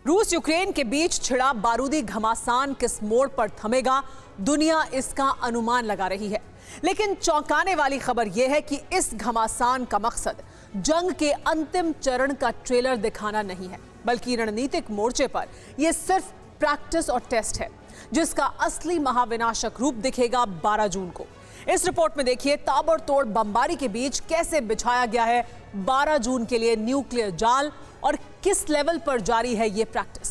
रूस यूक्रेन के बीच छिड़ा बारूदी घमासान किस मोड़ पर थमेगा, दुनिया इसका अनुमान लगा रही है। लेकिन चौंकाने वाली खबर यह है कि इस घमासान का मकसद जंग के अंतिम चरण का ट्रेलर दिखाना नहीं है, बल्कि रणनीतिक मोर्चे पर यह सिर्फ प्रैक्टिस और टेस्ट है, जिसका असली महाविनाशक रूप दिखेगा 12 जून को। इस रिपोर्ट में देखिए ताबड़तोड़ बमबारी के बीच कैसे बिछाया गया है 12 जून के लिए न्यूक्लियर जाल और किस लेवल पर जारी है ये प्रैक्टिस।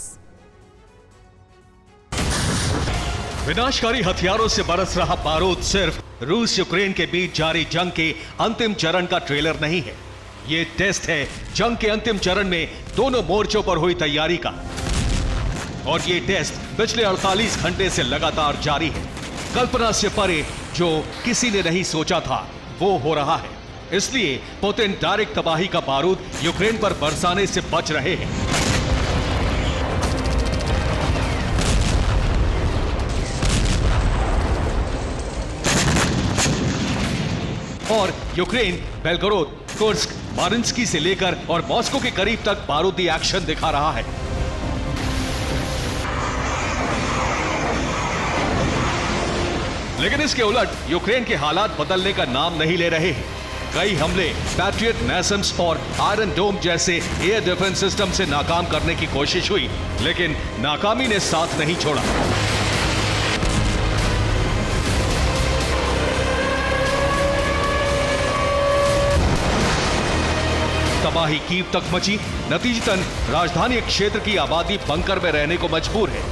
विनाशकारी हथियारों से बरस रहा बारूद सिर्फ रूस यूक्रेन के बीच जारी जंग के अंतिम चरण का ट्रेलर नहीं है, ये टेस्ट है जंग के अंतिम चरण में दोनों मोर्चों पर हुई तैयारी का। और ये टेस्ट पिछले 48 घंटे से लगातार जारी है। कल्पना से परे जो किसी ने नहीं सोचा था वो हो रहा है, इसलिए पुतिन डायरेक्ट तबाही का बारूद यूक्रेन पर बरसाने से बच रहे हैं। और यूक्रेन बेलगोरोद, कुर्स्क, मारिंस्की से लेकर और मॉस्को के करीब तक बारूदी एक्शन दिखा रहा है। लेकिन इसके उलट यूक्रेन के हालात बदलने का नाम नहीं ले रहे हैं। कई हमले पैट्रियट, नैसम्स और आयरन डोम जैसे एयर डिफेंस सिस्टम से नाकाम करने की कोशिश हुई, लेकिन नाकामी ने साथ नहीं छोड़ा। तबाही कीव तक मची, नतीजतन राजधानी क्षेत्र की आबादी बंकर में रहने को मजबूर है।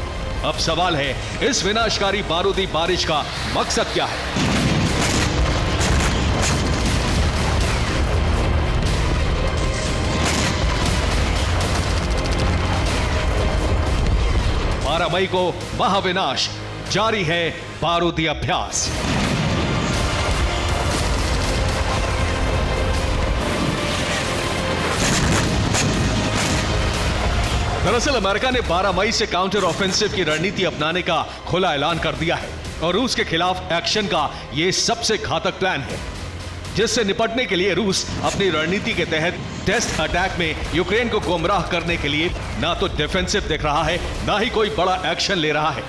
अब सवाल है, इस विनाशकारी बारूदी बारिश का मकसद क्या है? 12 मई को महाविनाश, जारी है बारूदी अभ्यास। दरअसल अमेरिका ने 12 मई से काउंटर ऑफेंसिव की रणनीति अपनाने का खुला ऐलान कर दिया है और रूस के खिलाफ एक्शन का यह सबसे घातक प्लान है, जिससे निपटने के लिए रूस अपनी रणनीति के तहत टेस्ट अटैक में यूक्रेन को गुमराह करने के लिए ना तो डिफेंसिव दिख रहा है, ना ही कोई बड़ा एक्शन ले रहा है।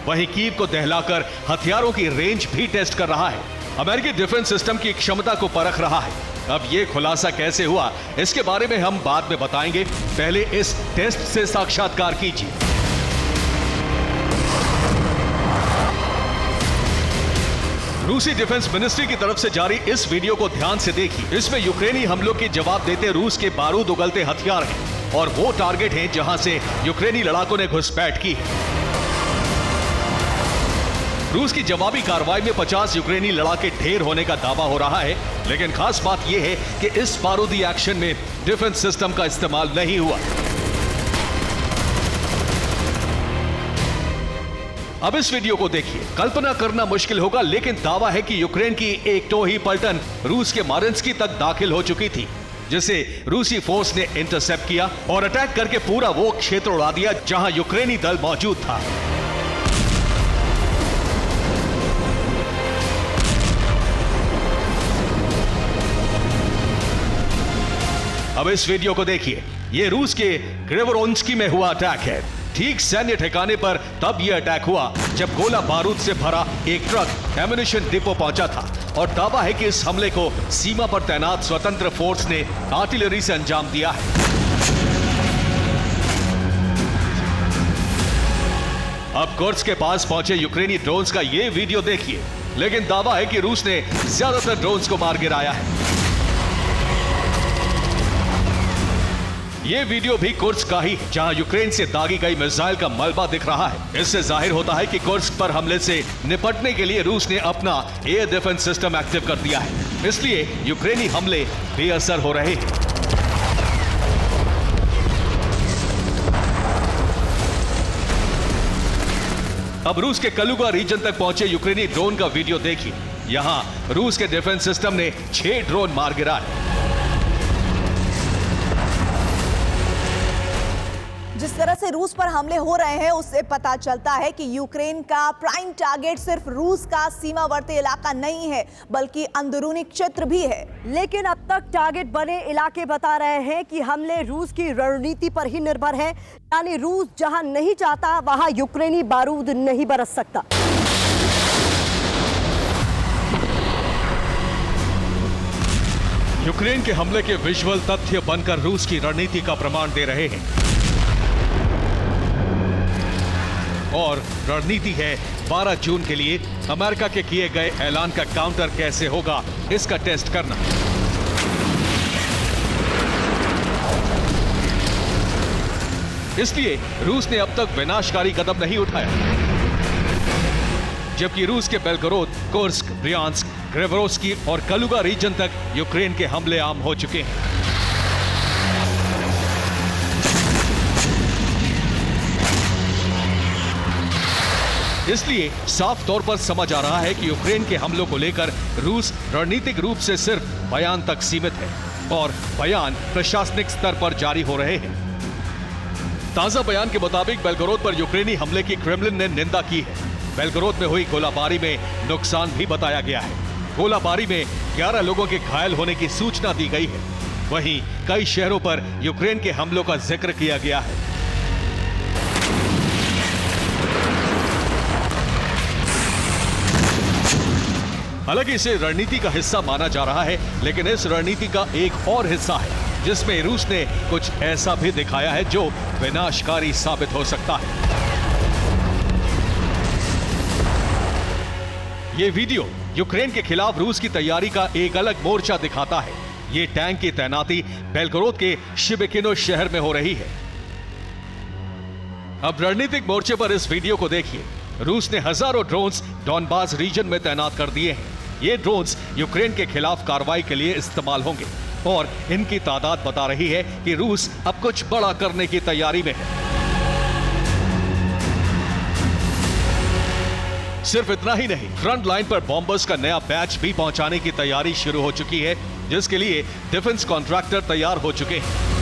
वहीं कीव को दहलाकर हथियारों की रेंज भी टेस्ट कर रहा है, अमेरिकी डिफेंस सिस्टम की क्षमता को परख रहा है। अब ये खुलासा कैसे हुआ, इसके बारे में हम बाद में बताएंगे, पहले इस टेस्ट से साक्षात्कार कीजिए। रूसी डिफेंस मिनिस्ट्री की तरफ से जारी इस वीडियो को ध्यान से देखिए। इसमें यूक्रेनी हमलों के जवाब देते रूस के बारूद उगलते हथियार हैं और वो टारगेट हैं जहां से यूक्रेनी लड़ाकों ने घुसपैठ की है। रूस की जवाबी कार्रवाई में 50 यूक्रेनी लड़ाके ढेर होने का दावा हो रहा है, लेकिन खास बात यह है कि इस बारूदी एक्शन में डिफेंस सिस्टम का इस्तेमाल नहीं हुआ। अब इस वीडियो को देखिए। कल्पना करना मुश्किल होगा, लेकिन दावा है कि यूक्रेन की एक टोही पलटन रूस के मारिंस्की तक दाखिल हो चुकी थी, जिसे रूसी फोर्स ने इंटरसेप्ट किया और अटैक करके पूरा वो क्षेत्र उड़ा दिया जहां यूक्रेनी दल मौजूद था। अब इस वीडियो को देखिए। यह रूस के ग्रेवोरोन्स्की में हुआ अटैक है। ठीक सैन्य ठिकाने पर तब यह अटैक हुआ जब गोला बारूद से भरा एक ट्रक एम्युनिशन डिपो पहुंचा था और दावा है कि इस हमले को सीमा पर तैनात स्वतंत्र फोर्स ने आर्टिलरी से अंजाम दिया है। अब कुर्स्क के पास पहुंचे यूक्रेनी ड्रोन्स का यह वीडियो देखिए, लेकिन दावा है कि रूस ने ज्यादातर ड्रोन्स को मार गिराया है। यह वीडियो भी कुर्स्क का ही है, जहां यूक्रेन से दागी गई मिसाइल का मलबा दिख रहा है। इससे जाहिर होता है कि कुर्स्क पर हमले से निपटने के लिए रूस ने अपना एयर डिफेंस सिस्टम एक्टिव कर दिया है, इसलिए यूक्रेनी हमले बेअसर हो रहे हैं। अब रूस के कलुगा रीजन तक पहुंचे यूक्रेनी ड्रोन का वीडियो देखिए। यहां रूस के डिफेंस सिस्टम ने 6 ड्रोन मार गिराए। जिस तरह से रूस पर हमले हो रहे हैं उससे पता चलता है कि यूक्रेन का प्राइम टारगेट सिर्फ रूस का सीमावर्ती इलाका नहीं है बल्कि अंदरूनी क्षेत्र भी है। लेकिन अब तक टारगेट बने इलाके बता रहे हैं कि हमले रूस की रणनीति पर ही निर्भर है, यानी रूस जहां नहीं चाहता वहां यूक्रेनी बारूद नहीं बरस सकता। यूक्रेन के हमले के विजुअल तथ्य बनकर रूस की रणनीति का प्रमाण दे रहे हैं और रणनीति है 12 जून के लिए अमेरिका के किए गए ऐलान का काउंटर कैसे होगा इसका टेस्ट करना। इसलिए रूस ने अब तक विनाशकारी कदम नहीं उठाया, जबकि रूस के बेलगोरोद, कुर्स्क, ब्रियांस्क, ग्रेवरोस्की और कलुगा रीजन तक यूक्रेन के हमले आम हो चुके हैं। इसलिए साफ तौर पर समझ आ रहा है कि यूक्रेन के हमलों को लेकर रूस रणनीतिक रूप से सिर्फ बयान तक सीमित है और बयान प्रशासनिक स्तर पर जारी हो रहे हैं। ताजा बयान के मुताबिक बेलगोरोद पर यूक्रेनी हमले की क्रेमलिन ने निंदा की है। बेलगोरोद में हुई गोलाबारी में नुकसान भी बताया गया है। गोलाबारी में 11 लोगों के घायल होने की सूचना दी गई है। वहीं कई शहरों पर यूक्रेन के हमलों का जिक्र किया गया है। हालांकि इसे रणनीति का हिस्सा माना जा रहा है, लेकिन इस रणनीति का एक और हिस्सा है जिसमें रूस ने कुछ ऐसा भी दिखाया है जो विनाशकारी साबित हो सकता है। ये वीडियो यूक्रेन के खिलाफ रूस की तैयारी का एक अलग मोर्चा दिखाता है। ये टैंक की तैनाती बेलगोरोद के शिबेकिनो शहर में हो रही है। अब रणनीतिक मोर्चे पर इस वीडियो को देखिए। रूस ने हजारों ड्रोन्स डॉनबास रीजन में तैनात कर दिए हैं। ये ड्रोन्स यूक्रेन के खिलाफ कार्रवाई के लिए इस्तेमाल होंगे और इनकी तादाद बता रही है कि रूस अब कुछ बड़ा करने की तैयारी में है। सिर्फ इतना ही नहीं, फ्रंट लाइन पर बॉम्बर्स का नया बैच भी पहुंचाने की तैयारी शुरू हो चुकी है, जिसके लिए डिफेंस कॉन्ट्रैक्टर तैयार हो चुके हैं।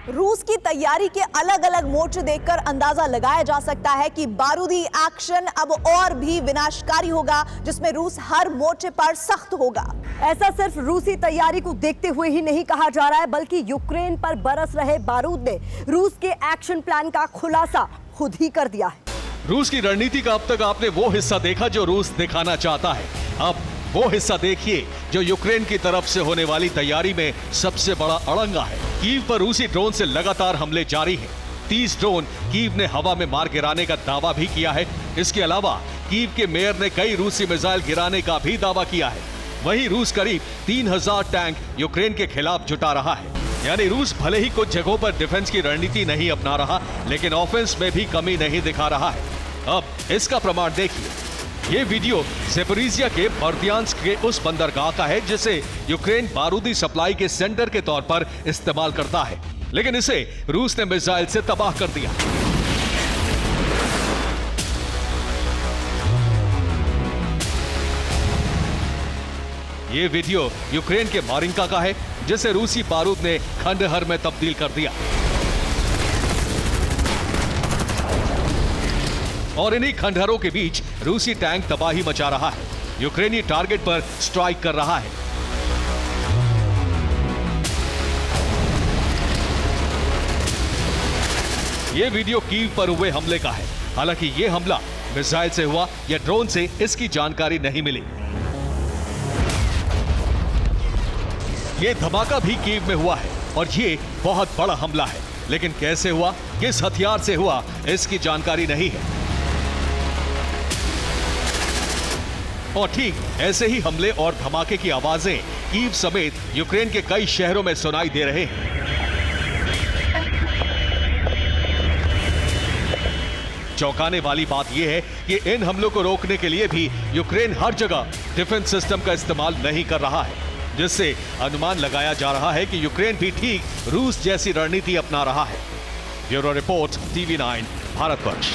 रूस की तैयारी के अलग अलग मोर्चे देखकर अंदाजा लगाया जा सकता है कि बारूदी एक्शन अब और भी विनाशकारी होगा, जिसमें रूस हर मोर्चे पर सख्त होगा। ऐसा सिर्फ रूसी तैयारी को देखते हुए ही नहीं कहा जा रहा है, बल्कि यूक्रेन पर बरस रहे बारूद ने रूस के एक्शन प्लान का खुलासा खुद ही कर दिया है। रूस की रणनीति का अब तक आपने वो हिस्सा देखा जो रूस दिखाना चाहता है। अब वो हिस्सा देखिए जो यूक्रेन की तरफ से होने वाली तैयारी में सबसे बड़ा अड़ंगा है। कीव पर रूसी ड्रोन से लगातार हमले जारी हैं। 30 ड्रोन कीव ने हवा में मार गिराने का दावा भी किया है। इसके अलावा कीव के मेयर ने कई रूसी मिसाइल गिराने का भी दावा किया है। वहीं रूस करीब 3000 टैंक यूक्रेन के खिलाफ जुटा रहा है। यानी रूस भले ही कुछ जगहों पर डिफेंस की रणनीति नहीं अपना रहा, लेकिन ऑफेंस में भी कमी नहीं दिखा रहा है। अब इसका प्रमाण देखिए। ये वीडियो ज़ेपोरिज़िया के बर्दियांस्क के उस बंदरगाह का है जिसे यूक्रेन बारूदी सप्लाई के सेंटर के तौर पर इस्तेमाल करता है, लेकिन इसे रूस ने मिसाइल से तबाह कर दिया। ये वीडियो यूक्रेन के मारिंका का है जिसे रूसी बारूद ने खंडहर में तब्दील कर दिया। और इन्हीं खंडहरों के बीच रूसी टैंक तबाही मचा रहा है, यूक्रेनी टारगेट पर स्ट्राइक कर रहा है। यह वीडियो कीव पर हुए हमले का है। हालांकि यह हमला मिसाइल से हुआ या ड्रोन से, इसकी जानकारी नहीं मिली। यह धमाका भी कीव में हुआ है और यह बहुत बड़ा हमला है, लेकिन कैसे हुआ, किस हथियार से हुआ, इसकी जानकारी नहीं है। और ठीक ऐसे ही हमले और धमाके की आवाजें कीव समेत यूक्रेन के कई शहरों में सुनाई दे रहे हैं। चौंकाने वाली बात यह है कि इन हमलों को रोकने के लिए भी यूक्रेन हर जगह डिफेंस सिस्टम का इस्तेमाल नहीं कर रहा है, जिससे अनुमान लगाया जा रहा है कि यूक्रेन भी ठीक रूस जैसी रणनीति अपना रहा है। Bureau report, TV9, Bharatvarsh.